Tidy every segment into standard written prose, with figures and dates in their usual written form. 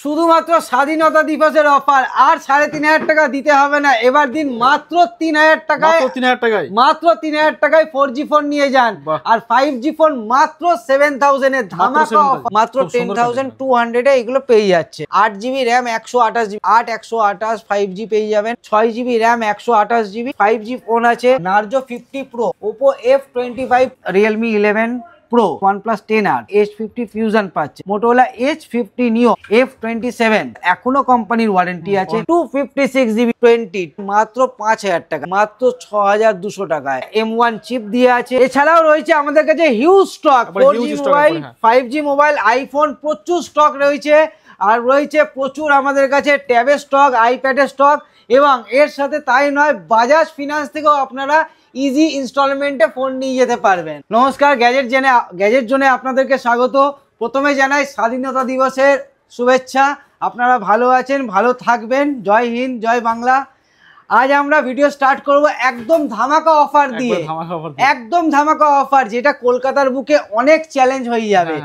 শুধুমাত্র স্বাধীনতা দিবসের অফার আর 3500 টাকা দিতে হবে না, এবার দিন মাত্র 3000 টাকায়, মাত্র 3000 টাকায় 4G ফোন নিয়ে যান। আর 5G ফোন মাত্র 7000 এর ধামাকা অফার, মাত্র 10200 এ এগুলো পেয়ে যাচ্ছে। 8GB RAM 128GB 128 5G পেয়ে যাবেন, 6GB RAM 128GB 5G phone আছে। Narzo 50 Pro, Oppo F25, Realme 11 Pro, OnePlus 10R, H50 Fusion পাচ্ছে, Motorola H50 Neo, F27 এখনো কোম্পানির ওয়ারেন্টি আছে। 256GB 20 মাত্র 5000 টাকা, মাত্র 6200 টাকায় M1 চিপ দিয়ে আছে। এছাড়াও রয়েছে আমাদের কাছে huge stock 4G mobile, 5G mobile, iPhone প্রচুর স্টক রয়েছে। আর রয়েছে প্রচুর আমাদের কাছে ট্যাবের স্টক, আইপ্যাডের স্টক, এবং এর সাথে তাই নয়, বাজাজ ফিনান্স থেকেও আপনারা ইজি ইনস্টলমেন্টে ফোন নিয়ে যেতে পারবেন। নমস্কার, গ্যাজেট জোনে আপনাদেরকে স্বাগত। প্রথমে জানাই স্বাধীনতা দিবসের শুভেচ্ছা। আপনারা ভালো আছেন, ভালো থাকবেন। জয় হিন্দ, জয় বাংলা। আজ আমরা ভিডিও স্টার্ট করব একদম ধামাকা অফার দিয়ে, একদম ধামাকা অফার, যেটা কলকাতার বুকে অনেক চ্যালেঞ্জ হয়ে যাবে।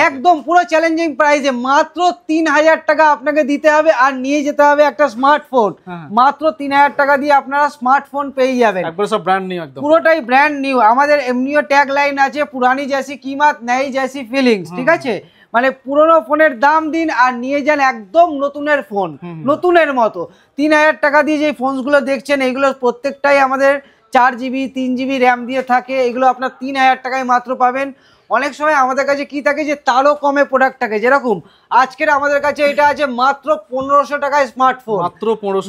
একদম পুরো চ্যালেঞ্জিং প্রাইসে মাত্র 3000 টাকা আপনাকে দিতে হবে আর নিয়ে যেতে হবে একটা স্মার্টফোন। মাত্র 3000 টাকা দিয়ে আপনারা স্মার্টফোন পেয়ে যাবেন, পুরোটাই ব্র্যান্ড নিউ। আমাদের এমনিও ট্যাগ লাইন আছে, পুরানি জैसी कीमत नई जैसी ফিলিংস, ঠিক আছে? মানে পুরোনো ফোনের দাম দিন আর নিয়ে যান একদম নতুনের ফোন, নতুনের মতো। 3000 টাকা দিয়ে যে ফোনগুলো দেখছেন, এগুলো প্রত্যেকটাই আমাদের 4GB 3GB র্যাম দিয়ে থাকে। এগুলো আপনার 3000 টাকায় মাত্র পাবেন। অনেক সময় আমাদের কাছে কি থাকে যে তারও কমে প্রোডাক্ট থাকে, যেরকম আজকের আমাদের কাছে এটা আছে মাত্র 1500 টাকায় স্মার্টফোন,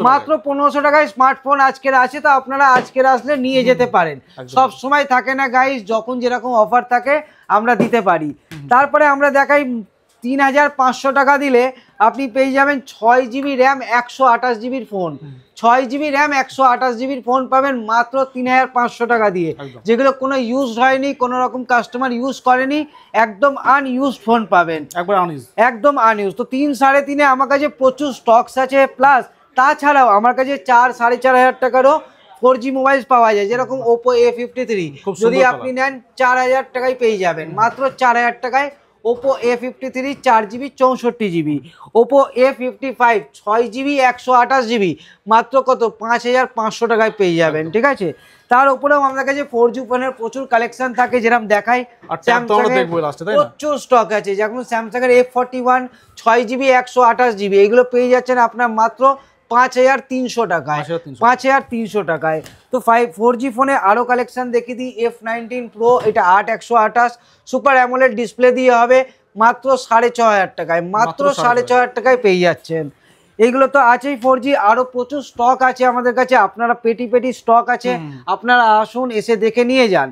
মাত্র 1500 টাকায় স্মার্টফোন আজকের আছে। তো আপনারা আজকের আসলে নিয়ে যেতে পারেন। সব সময় থাকে না গাইস, যখন যেরকম অফার থাকে আমরা দিতে পারি। তারপরে আমরা দেখাই 3500 টাকা দিলে আপনি পেয়ে যাবেন 6GB RAM 128GB phone, 6GB RAM 128GB phone পাবেন মাত্র 3500 টাকা দিয়ে, যেগুলো কোনো ইউজ হয়নি, কোনো রকম কাস্টমার ইউজ করেনি, একদম আনইউজ ফোন পাবেন, একদম আনইউজ। তো 3 3.5 আমার কাছে প্রচুর স্টকস আছে। প্লাস তাছাড়াও আমার কাছে 4 4500 টাকারও 4G মোবাইল পাওয়া যায়, যেরকম Oppo A53 যদি আপনি নেন 4000 টাকায় পেয়ে যাবেন, মাত্র 4000 টাকায় Oppo A53 4GB 64GB, Oppo A55 6GB 128GB মাত্র কত 5500 টাকায় পেয়ে যাবেন, ঠিক আছে? তার উপরেও আমাদের কাছে 4G ফোনের প্রচুর কালেকশন থাকে, যেরকম দেখাই প্রচুর স্টক আছে। যেমন স্যামসাংয়ের F41 6GB 128GB এগুলো পেয়ে যাচ্ছেন আপনার মাত্র 5300 টাকায়, 5300 টাকায়। তো 4G ফোনে আরো কালেকশন দেখিয়ে দিই। F19 Pro, এটা 8128 সুপার অ্যামোলেড ডিসপ্লে দিয়ে হবে, মাত্র 6500 টাকায়, মাত্র 6500 টাকায় পেয়ে যাচ্ছেন। এইগুলো তো আছেই 4G, আরো প্রচুর স্টক আছে আমাদের কাছে। আপনারা পেটি স্টক আছে, আপনারা আসুন, এসে দেখে নিয়ে যান,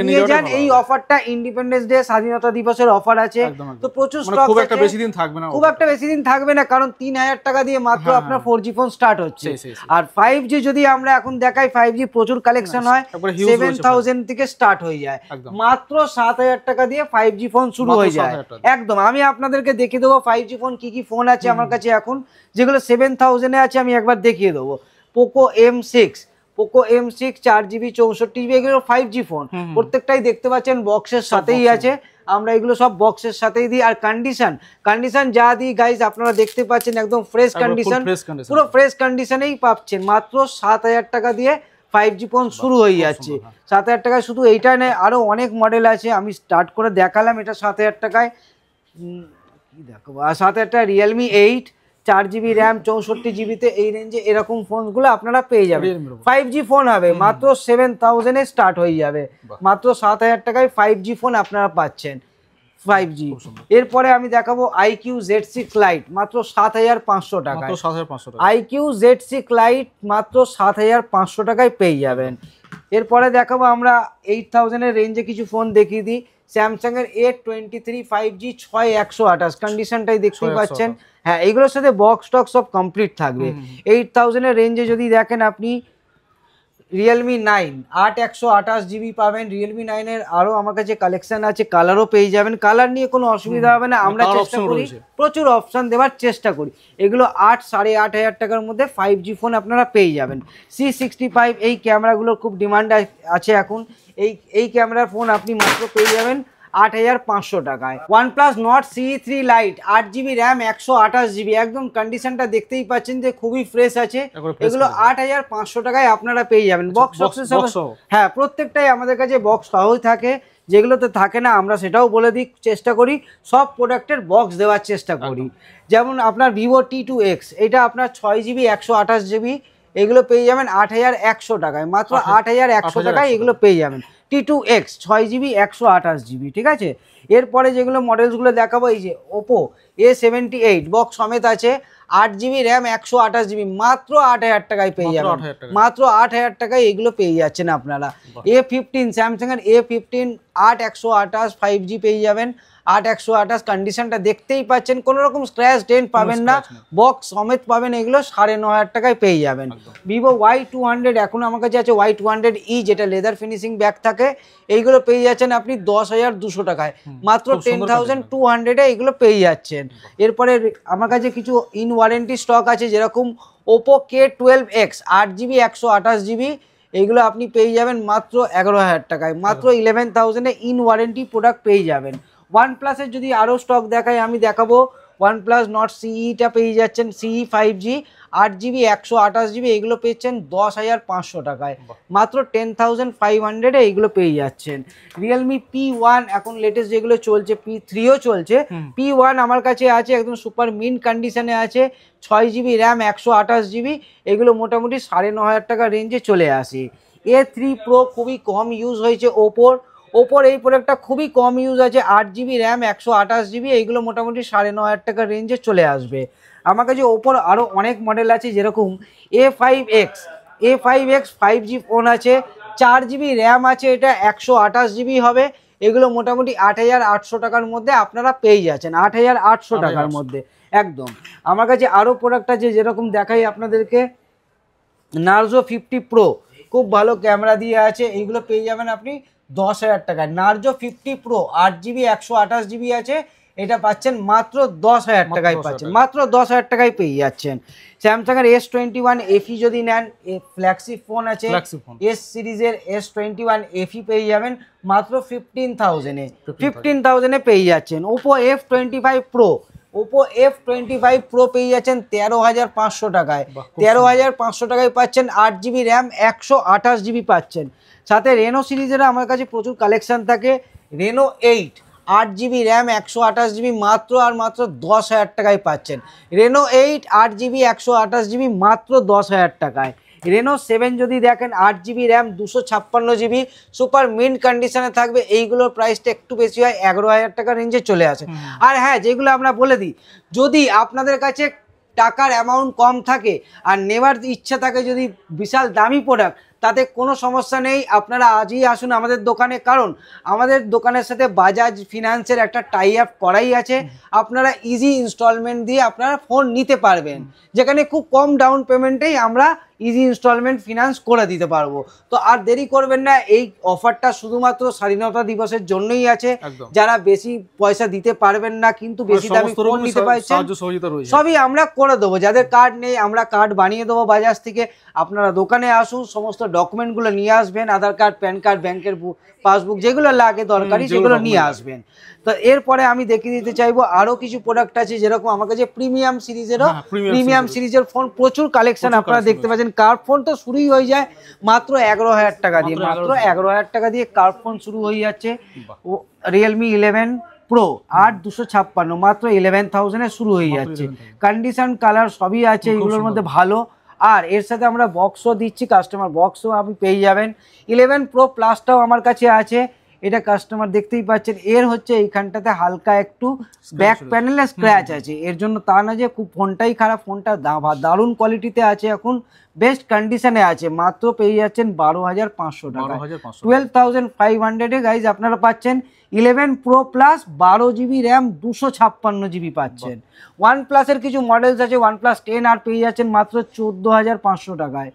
নিয়ে যান। এই অফারটা ইন্ডিপেন্ডেন্স ডে, স্বাধীনতা দিবসের অফার আছে। তো প্রচুর স্টক, খুব একটা বেশি দিন থাকবে না, কারণ 3000 টাকা দিয়ে মাত্র আপনার 4G ফোন স্টার্ট হচ্ছে। আর 5G যদি আমরা এখন দেখাই, 5G প্রচুর কালেকশন হয়, 7000 থেকে স্টার্ট হয়ে যায়, মাত্র 7000 টাকা দিয়ে 5G ফোন শুরু হয়ে যায়। একদম আমি আপনাদেরকে দেখিয়ে দেবো 5G ফোন কি কি ফোন আছে আমার কাছে এখন, যেগুলো 7000 এ আছে। আমি একবার দেখিয়ে দেবো। Poco M6 4GB 64GB এগুলো 5G ফোন, প্রত্যেকটাই দেখতে পাচ্ছেন বক্সের সাথেই আছে। আমরা এগুলো সব বক্সের সাথেই দিই। আর কন্ডিশন যা দিই গাইজ আপনারা দেখতে পাচ্ছেন, একদম ফ্রেশ কন্ডিশন, পুরো ফ্রেশ কন্ডিশনেই পাচ্ছেন। মাত্র 7000 টাকা দিয়ে 5G ফোন শুরু হয়ে যাচ্ছে। 7000 টাকায় শুধু এইটা নেই, আরো অনেক মডেল আছে। আমি স্টার্ট করে দেখালাম এটা 7000 টাকায়। কি দেখো, 7000 টাকা Realme 8 4GB RAM 64GB তে এই রেঞ্জে এরকম ফোনগুলো আপনারা পেয়ে যাবেন। 5G ফোন হবে, মাত্র 7000 এ স্টার্ট হয়ে যাবে, মাত্র 7000 টাকায় 5G ফোন আপনারা পাচ্ছেন 5G। এরপরে আমি দেখাবো iQ Z6 Lite, মাত্র 7500 টাকায়, iQ Z6 Lite মাত্র 7500 টাকায় পেয়ে যাবেন। এরপরে দেখাবো আমরা 8000 এর রেঞ্জে কিছু ফোন দেখিয়ে দিই। স্যামসাং এর A23 5G 6128 কন্ডিশনটাই দেখতেই পাচ্ছেন। হ্যাঁ, এইগুলোর সাথে বক্স টক সব কমপ্লিট থাকবে। 8000 এর রেঞ্জে যদি দেখেন আপনি Realme 9 8128GB পাবেন। Realme 9 এর আরো আমার কাছে কালেকশন আছে, কালারও পেয়ে যাবেন, কালার নিয়ে কোনো অসুবিধা হবে না। আমরা চেষ্টা করি প্রচুর অপশন দেওয়ার চেষ্টা করি। এগুলো 8500 টাকার মধ্যে 5G ফোন আপনারা পেয়ে যাবেন। C65 এই ক্যামেরাগুলোর খুব ডিমান্ড আছে এখন। এই ক্যামেরার ফোন আপনি মাত্র পেয়ে যাবেন 8,500 টাকায়। OnePlus Nord CE3 Lite 8GB RAM 128GB, একদম কন্ডিশনটা দেখতেই পাচ্ছেন যে খুবই ফ্রেশ আছে। এগুলো 8,500 টাকায় আপনারা পেয়ে যাবেন। বক্স হ্যাঁ, প্রত্যেকটাই আমাদের কাছে বক্স সহই থাকে, যেগুলোতে থাকে না আমরা সেটাও বলে দিই, চেষ্টা করি সব প্রোডাক্টের বক্স দেওয়ার চেষ্টা করি। যেমন আপনার Vivo T2X, এটা আপনার 6GB 128GB, এগুলো পেয়ে যাবেন 8,100 টাকায়, মাত্র 8,100 টাকায় এগুলো পেয়ে যাবেন। T2X 6GB 128GB, ঠিক আছে। এরপরে যেগুলো মডেলসগুলো দেখাবো, এই যে Oppo A78 বক্স সমেত আছে, 8GB RAM 128GB, মাত্র 8,000 টাকায় পেয়ে যাবেন, মাত্র 8,000 টাকায় এগুলো পেয়ে যাচ্ছেন আপনারা। A15 স্যামসাং এর A15 8/128 5G পেয়ে যাবেন, 8/128, কন্ডিশনটা দেখতেই পাচ্ছেন, কোনো রকম স্ক্র্যাচ ডেন্ট পাবেন না, বক্স সমেত পাবেন, এগুলো 9,500 টাকায় পেয়ে যাবেন। Vivo Y200 এখন আমার কাছে আছে Y200E, যেটা লেদার ফিনিশিং ব্যাক থাকে, এইগুলো পেয়ে যাচ্ছেন আপনি 10,200 টাকায়, মাত্র 10,200-এ এগুলো পেয়ে যাচ্ছেন। এরপরে আমার কাছে কিছু ইন ওয়ারেন্টি স্টক আছে, যেরকম Oppo K12X 8GB 128GB, এইগুলো আপনি পেয়ে যাবেন মাত্র 11,000 টাকায়, মাত্র 11,000-এ ইন ওয়ারেন্টি প্রোডাক্ট পেয়ে যাবেন। OnePlus-এর যদি আরও স্টক দেখাই, আমি দেখাবো OnePlus Nord CE-টা পেয়ে যাচ্ছেন, CE 5G 8GB 128GB, এগুলো পেয়েছেন 10,500 টাকায়, মাত্র 10,500-এ এইগুলো পেয়ে যাচ্ছেন। Realme P1 এখন লেটেস্ট যেগুলো চলছে, P3ও চলছে, P1 আমার কাছে আছে, একদম সুপার মিন্ট কন্ডিশনে আছে, 6GB RAM 128GB, এগুলো মোটামুটি 9,500 টাকা রেঞ্জে চলে আসে। A3 Pro খুবই কম ইউজ হয়েছে ওপোর এই প্রোডাক্টটা খুবই কম ইউজ আছে, 8GB RAM 128GB, এইগুলো মোটামুটি 9,500 টাকার রেঞ্জে চলে আসবে। আমার কাছে ওপোর আরও অনেক মডেল আছে, যেরকম A5X 5G ফোন আছে, 4GB RAM আছে, এটা 128GB হবে, এগুলো মোটামুটি 8,800 টাকার মধ্যে আপনারা পেয়ে যাচ্ছেন, 8,800 টাকার মধ্যে একদম। আমার কাছে আরও প্রোডাক্ট আছে, যেরকম দেখাই আপনাদেরকে, Narzo 50 Pro, খুব ভালো ক্যামেরা দিয়ে আছে, এইগুলো পেয়ে যাবেন আপনি 10,000 টাকায়। Narzo 50 Pro 8GB 128GB আছে, এটা পাচ্ছেন মাত্র 10,000 টাকায় পাচ্ছেন, মাত্র 10,000 টাকায় পেয়ে যাচ্ছেন। স্যামসাং এর S21 FE যদি নেন, ফ্ল্যাগশিপ ফোন আছে, S সিরিজের S21 FE পেয়ে যাবেন মাত্র 15,000-এ পেয়ে যাচ্ছেন। Oppo F25 Pro পেয়ে যাচ্ছেন 13,500 টাকায়, 13,500 টাকায় পাচ্ছেন, 8GB RAM 128GB পাচ্ছেন। সাথে রেনো সিরিজের আমার কাছে প্রচুর কালেকশন থাকে, Reno 8 8GB RAM 128GB, মাত্র আর মাত্র 10,000 টাকায় পাচ্ছেন। Reno 8 8GB 128GB, মাত্র 10,000 টাকায়। Reno 7 যদি দেখেন, 8GB RAM 256GB, super mint কন্ডিশনে থাকবে, এইগুলোর প্রাইসটা একটু বেশি হয়, 11,000 টাকা রেঞ্জে চলে আসে। আর হ্যাঁ, যেগুলো আমরা বলে দিই, যদি আপনাদের কাছে টাকার অ্যামাউন্ট কম থাকে আর নেওয়ার ইচ্ছা থাকে যদি বিশাল দামি প্রোডাক্ট, তাতে কোনো সমস্যা নেই, আপনারা আজই আসুন আমাদের দোকানে, কারণ আমাদের দোকানের সাথে বাজাজ ফিনান্সের একটা টাই আপ করাই আছে, আপনারা ইজি ইনস্টলমেন্ট দিয়ে আপনারা ফোন নিতে পারবেন, যেখানে খুব কম ডাউন পেমেন্টেই আমরা ইজি ইনস্টলমেন্ট ফিনান্স করে দিতে পারবো। তো আর দেরি করবেন না, এই অফারটা শুধুমাত্র স্বাধীনতা দিবসের জন্যই আছে। যারা বেশি পয়সা দিতে পারবেন না কিন্তু বেশি দামি ফোন নিতে পারছেন, সবই আমরা করে দেবো। যাদের কার্ড নেই, আমরা কার্ড বানিয়ে দেবো বাজাজ থেকে। আপনারা দোকানে আসুন, সমস্ত ডকুমেন্টগুলো নিয়ে আসবেন, আধার কার্ড, প্যান কার্ড, ব্যাংকের পাসবুক, যেগুলো লাগে দরকারি সেগুলো নিয়ে আসবেন। তো এরপরে আমি দেখিয়ে দিতে চাইবো আরো কিছু প্রোডাক্ট আছে, যেরকম আমার কাছে প্রিমিয়াম সিরিজের ফোন প্রচুর কালেকশন আপনারা দেখতে পাচ্ছেন। কার্ভ ফোন তো শুরুই হয়ে যায় মাত্র 11,000 টাকা দিয়ে, মাত্র 11,000 টাকা দিয়ে কার্ভ ফোন শুরু হয়ে যাচ্ছে। Realme 11 Pro 8/256, মাত্র 11,000-এ শুরু হয়ে যাচ্ছে। কন্ডিশন, কালার সবই আছে এগুলোর মধ্যে ভালো। আর এর সাথে আমরা বক্সও দিচ্ছি, কাস্টমার বক্সও আপনি পেয়ে যাবেন। 11 Pro Plus-টাও আমার কাছে আছে, এটা কাস্টমার দেখতেই পাচ্ছেন। এর হচ্ছে এইখানটাতে হালকা একটু ব্যাক প্যানেলে স্ক্র্যাচ আছে, এর জন্য তা না যে খুব ফোনটাই খারাপ, ফোনটা দারুণ কোয়ালিটিতে আছে, এখন বেস্ট কন্ডিশনে আছে, মাত্র পেয়ে যাচ্ছেন 12,500 টাকা, 12,500-এ গাইজ আপনারা পাচ্ছেন 11 Pro Plus 12GB RAM 256GB পাচ্ছেন। OnePlus-এর কিছু মডেলস আছে, OnePlus 10R পেয়ে যাচ্ছেন মাত্র 14,500 টাকায়,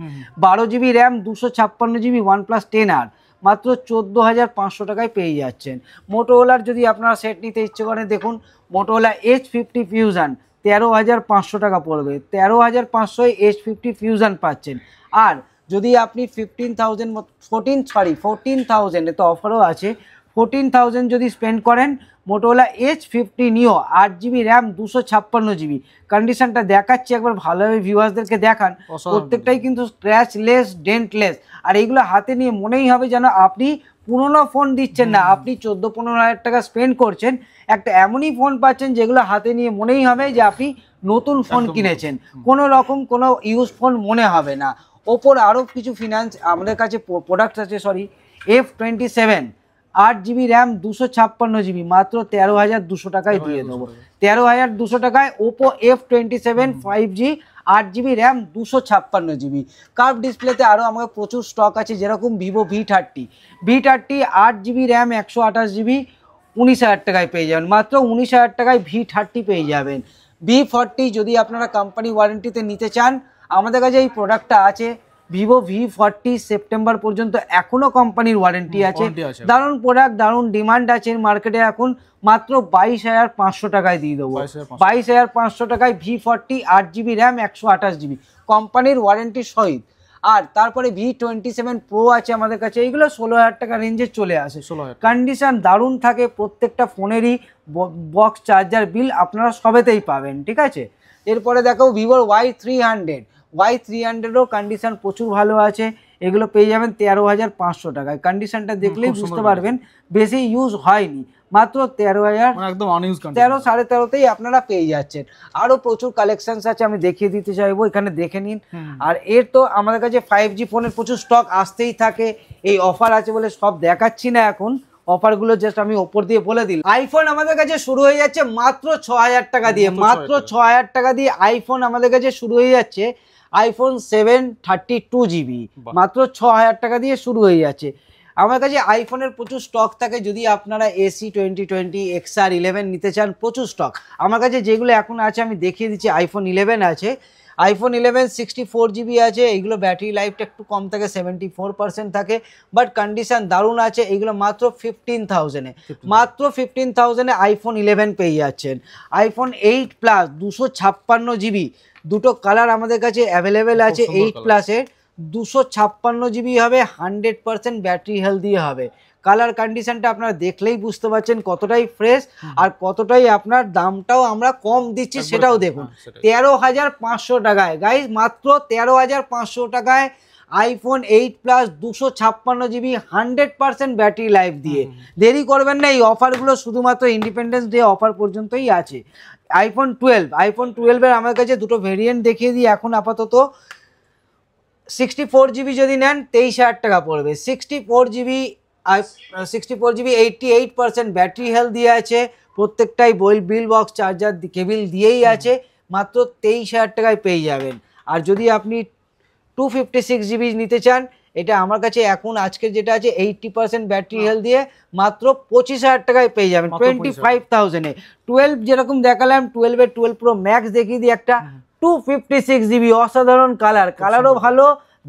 12GB RAM 256GB OnePlus 10R মাত্র 14,500 টাকায় পেয়ে যাচ্ছেন। মোটোরোলার যদি আপনারা সেট নিতে ইচ্ছে করেন, দেখুন Motorola H50 Fusion 13,500 টাকা পড়বে, 13,500-এ H50 Fusion পাচ্ছেন। আর যদি আপনি 14,000 তো অফারও আছে, 14,000 যদি স্পেন্ড করেন মোটোরোলা H50 নিও 8GB র্যাম 256GB। কন্ডিশনটা দেখাচ্ছি একবার ভালোভাবে ভিউয়ার্সদেরকে দেখান, প্রত্যেকটাই কিন্তু স্ক্র্যাচলেস ডেন্টলেস। আর এইগুলো হাতে নিয়ে মনেই হবে যেন আপনি পুরোনো ফোন দিচ্ছেন না, আপনি 14-15 হাজার টাকা স্পেন্ড করছেন, একটা এমনই ফোন পাচ্ছেন যেগুলো হাতে নিয়ে মনেই হবে যে আপনি নতুন ফোন কিনেছেন, কোনো রকম কোনো ইউজ ফোন মনে হবে না। ওপর আরও কিছু ফিনান্স আমাদের কাছে প্রোডাক্ট আছে, sorry F27 8GB RAM 256GB মাত্র 13,200 টাকায় দিয়ে দেবো। 13,200 টাকায় Oppo F27 5G 8GB RAM 256GB। Curve ডিসপ্লেতে আরও আমাদের প্রচুর স্টক আছে, যেরকম Vivo V30 8GB RAM 128GB 19,000 টাকায় পেয়ে যাবেন, মাত্র 19,000 টাকায় V30 পেয়ে যাবেন। V40 যদি আপনারা কোম্পানি ওয়ারেন্টিতে নিতে চান আমাদের কাছে এই প্রোডাক্টটা আছে। ভিভো V40 সেপ্টেম্বর পর্যন্ত এখনও কোম্পানির ওয়ারেন্টি আছে। দারুণ প্রোডাক্ট, দারুণ ডিমান্ড আছে মার্কেটে এখন, মাত্র 22,500 টাকায় দিয়ে দেবো। 22,500 টাকায় V40 8GB র্যাম 128GB কোম্পানির ওয়ারেন্টির সহিত। আর তারপরে V27 প্রো আছে আমাদের কাছে, এইগুলো 16,000 টাকা রেঞ্জে চলে আসে। কন্ডিশন দারুণ থাকে, প্রত্যেকটা ফোনেরই বক্স চার্জার বিল আপনারা সবেতেই পাবেন, ঠিক আছে। এরপরে দেখো ভিভোর Y300 কন্ডিশন প্রচুর ভালো আছে, এগুলো পেয়ে যাবেন 13,500 টাকায়। কন্ডিশনটা দেখলেই বুঝতে পারবেন বেশি ইউজ হয়নি, মাত্র 13,000, একদম আনইউজ, 13 13.5তেই আপনারা পেয়ে যাচ্ছেন। আরও প্রচুর কালেকশনস আছে, আমি দেখিয়ে দিতে চাইবো, এখানে দেখে নিন। আর এর তো আমাদের কাছে 5G ফোনের প্রচুর স্টক আসতেই থাকে, এই অফার আছে বলে সব দেখাচ্ছি না এখন, অফারগুলো জাস্ট আমি ওপর দিয়ে বলে দিই। আইফোন আমাদের কাছে শুরু হয়ে যাচ্ছে মাত্র 6,000 টাকা দিয়ে, মাত্র 6,000 টাকা দিয়ে আইফোন আমাদের কাছে শুরু হয়ে যাচ্ছে। আইফোন 7 32GB মাত্র 6,000 টাকা দিয়ে শুরু হয়ে যাচ্ছে। আমার কাছে আইফোনের প্রচুর স্টক থাকে, যদি আপনারা AC2020 XR11 নিতে চান প্রচুর স্টক আমার কাছে যেগুলো এখন আছে আমি দেখিয়ে দিচ্ছি। আইফোন 11 আছে, আইফোন 11 64GB আছে, এইগুলো ব্যাটারি লাইফটা একটু কম থাকে, 74% থাকে, বাট কন্ডিশন দারুণ আছে। এইগুলো মাত্র 15,000-এ, মাত্র 15,000-এ আইফোন 11 পেয়ে যাচ্ছেন। আইফোন 8 প্লাস 256GB, দুটো কালার আমাদের কাছে অ্যাভেলেবেল আছে। 8 প্লাসের 256GB হবে, 100% ব্যাটারি হেলদি হবে। কালার কন্ডিশনটা আপনারা দেখলেই বুঝতে পারছেন কতটাই ফ্রেশ, আর কতটাই আপনার দামটাও আমরা কম দিচ্ছি সেটাও দেখুন। 13,500 টাকায় গাইজ, মাত্র 13,500 টাকায় iPhone 8 plus 256GB 100% battery life দিয়ে। দেরি করবেন না, এই অফারগুলো শুধুমাত্র ইন্ডিপেন্ডেন্স ডে অফার পর্যন্তই আছে। আইফোন 12-এর আমার কাছে দুটো ভেরিয়েন্ট দেখিয়ে দিই এখন আপাতত। 64GB যদি নেন 23,000 টাকা পড়বে। 64GB 88% ব্যাটারি হেলথ দিয়ে আছে, প্রত্যেকটাই বিল বক্স চার্জার কেবিল দিয়েই আছে, মাত্র 23,000 টাকায় পেয়ে যাবেন। আর যদি আপনি 256GB নিতে চান, এটা আমার কাছে এখন আজকের যেটা আছে 80% ব্যাটারি হেলথ দিয়ে মাত্র 25,000 টাকায় পেয়ে যাবেন, 25,000-এ। 12 যেরকম দেখালাম, 12 প্রো ম্যাক্স দেখিয়ে দিই একটা, 256GB, অসাধারণ কালার, কালারও ভালো,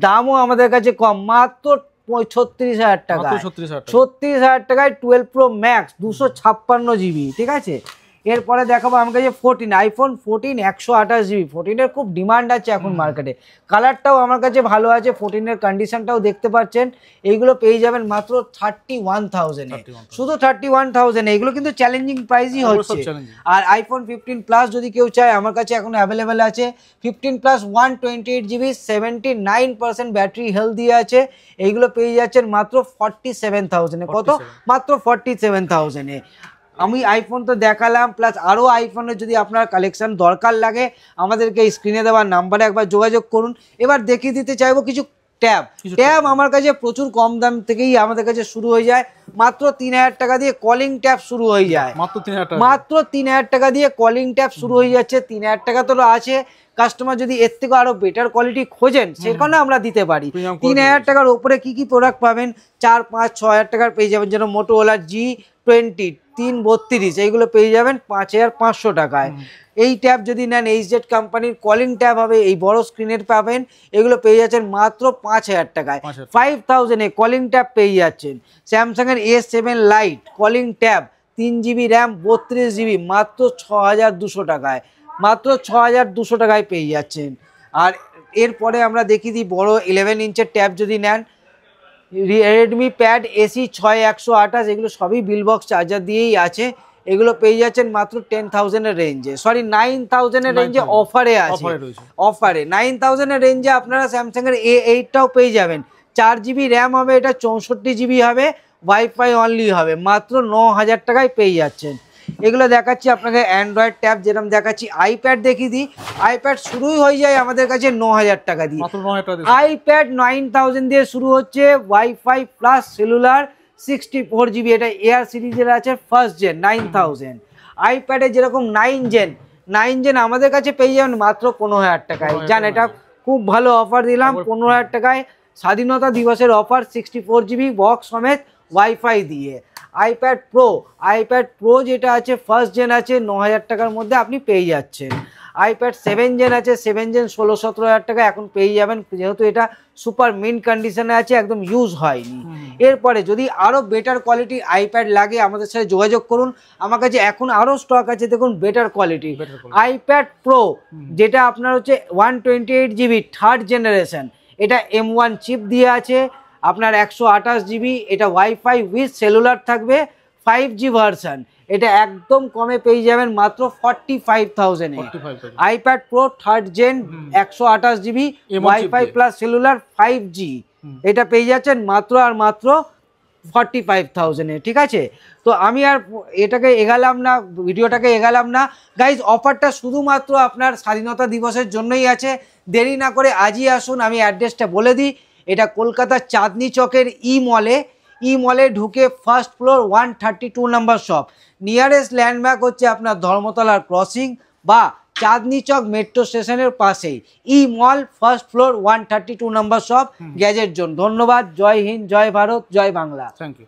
দামও আমাদের কাছে কম, মাত্র 36,000 টাকা, 36,000 টাকায় 12 প্রো ম্যাক্স 256GB, ঠিক আছে। এরপরে দেখাবো আমার কাছে আইফোন 14 128GB। 14-এর খুব ডিমান্ড আছে এখন মার্কেটে, কালারটাও আমার কাছে ভালো আছে, 14-এর কন্ডিশনটাও দেখতে পাচ্ছেন। এইগুলো পেয়ে যাবেন মাত্র 31,000-এ, শুধু 31,000-এ। এগুলো কিন্তু চ্যালেঞ্জিং প্রাইসই হচ্ছে। আর আইফোন 15 প্লাস যদি কেউ চায় আমার কাছে এখন অ্যাভেলেবেল আছে। 15 প্লাস 128GB 79% ব্যাটারি হেলথ দিয়ে আছে, এইগুলো পেয়ে যাচ্ছেন মাত্র 47,000-এ। কত? মাত্র 47,000-এ। আমি আইফোন তো দেখালাম, প্লাস আরও আইফোনের যদি আপনার কালেকশন দরকার লাগে আমাদেরকে স্ক্রিনে দেওয়ার নাম্বারে একবার যোগাযোগ করুন। এবার দেখিয়ে দিতে চাইবো কিছু ট্যাব আমার কাছে প্রচুর কম দাম থেকেই আমাদের কাছে শুরু হয়ে যায়, মাত্র 3,000 টাকা দিয়ে কলিং ট্যাব শুরু হয়ে যায়, মাত্র 3,000 টাকা দিয়ে কলিং ট্যাব শুরু হয়ে যাচ্ছে। 3,000 টাকা তো আছে, কাস্টমার যদি এর থেকে আরো বেটার কোয়ালিটি খোঁজেন সেখানে আমরা দিতে পারি। 3,000 টাকার উপরে কি কি প্রোডাক্ট পাবেন, 4, 5, 6,000 টাকার পেয়ে যাবেন, যেন মোটোরোলা G20 332, এইগুলো পেয়ে যাবেন 5,500 টাকায়। এই ট্যাব যদি নেন HZ কোম্পানির কলিং ট্যাব হবে, এই বড় স্ক্রিনের পাবেন, এগুলো পেয়ে যাচ্ছেন মাত্র 5,000 টাকায়। 5,000-এ কলিং ট্যাব পেয়ে যাচ্ছেন। স্যামসাংয়ের S7 light calling tab 3GB RAM 32GB মাত্র 6,200 টাকায়, মাত্র 6,200 টাকায় পেয়ে যাচ্ছেন। আর এরপরে আমরা দেখিয়ে দিই বড় 11 ইঞ্চের ট্যাব যদি নেন, রেডমি প্যাড এসি 6128 এগুলো সবই বিল বক্স চার্জার দিয়েই আছে। এগুলো পেয়ে যাচ্ছেন মাত্র 10,000 এর রেঞ্জে, সরি 9,000 এর রেঞ্জে অফারে আছে। অফারে 9,000 এর রেঞ্জে আপনারা স্যামসাং এর A8টাও পেয়ে যাবেন। 4GB র্যাম হবে, এটা 64GB হবে, ওয়াইফাই অনলি হবে, মাত্র 9,000 টাকায় পেয়ে যাচ্ছেন। এগুলো দেখাচ্ছি আপনাকে অ্যান্ড্রয়েড ট্যাব, যেরকম দেখাচ্ছি আইপ্যাড দেখিয়ে দিই। আইপ্যাড শুরুই হয়ে যায় আমাদের কাছে 9,000 টাকা দিয়ে। আইপ্যাড 9,000 দিয়ে শুরু হচ্ছে, ওয়াইফাই প্লাস সেলুলার 64GB, এটা এয়ার সিরিজের আছে ফার্স্ট জেন 9,000। আইপ্যাডে যেরকম 9 জেন আমাদের কাছে পেয়ে যাবেন মাত্র 15,000 টাকায়। জান এটা খুব ভালো অফার দিলাম 15,000 টাকায়, স্বাধীনতা দিবসের অফার, 64GB বক্স সমেত ওয়াইফাই দিয়ে। আইপ্যাড প্রো যেটা আছে ফার্স্ট জেন আছে 9,000 টাকার মধ্যে আপনি পেয়ে যাচ্ছেন। আইপ্যাড 7 জেন আছে, 7 জেন 16-17,000 টাকা এখন পেয়ে যাবেন, যেহেতু এটা সুপার মিন্ট কন্ডিশনে আছে, একদম ইউজ হয়নি। এরপরে যদি আরও বেটার কোয়ালিটির আইপ্যাড লাগে আমাদের সাথে যোগাযোগ করুন, আমার কাছে এখন আরও স্টক আছে, দেখুন বেটার কোয়ালিটি আইপ্যাড প্রো, যেটা আপনার হচ্ছে 128GB থার্ড জেনারেশন, এটা M1 চিপ দিয়ে আছে আপনার 128GB, এটা ওয়াইফাই উইথ সেলুলার থাকবে, 5G ভার্সন, এটা একদম কমে পেয়ে যাবেন মাত্র 45,000 এ। IPad Pro third gen 128GB wifi plus cellular 5G, এটা পেয়ে যাচ্ছেন মাত্র আর মাত্র 45,000 এ। ঠিক আছে, তো আমি আর এটাকে এগালাম না, ভিডিওটাকে এগালাম না গাইজ। অফারটা শুধুমাত্র আপনার স্বাধীনতা দিবসের জন্যই আছে, দেরি না করে আজই আসুন। আমি অ্যাড্রেসটা বলে দিই, এটা কলকাতার চাঁদনি চকের ই মলে ঢুকে first floor 132 number shop. Nearest landmark হচ্ছে আপনার ধর্মতলার ক্রসিং বা চাঁদনি চক মেট্রো স্টেশনের পাশেই E mall, first floor 132 number shop, gadget zone. ধন্যবাদ, জয় হিন্দ, জয় ভারত, জয় বাংলা। Thank you.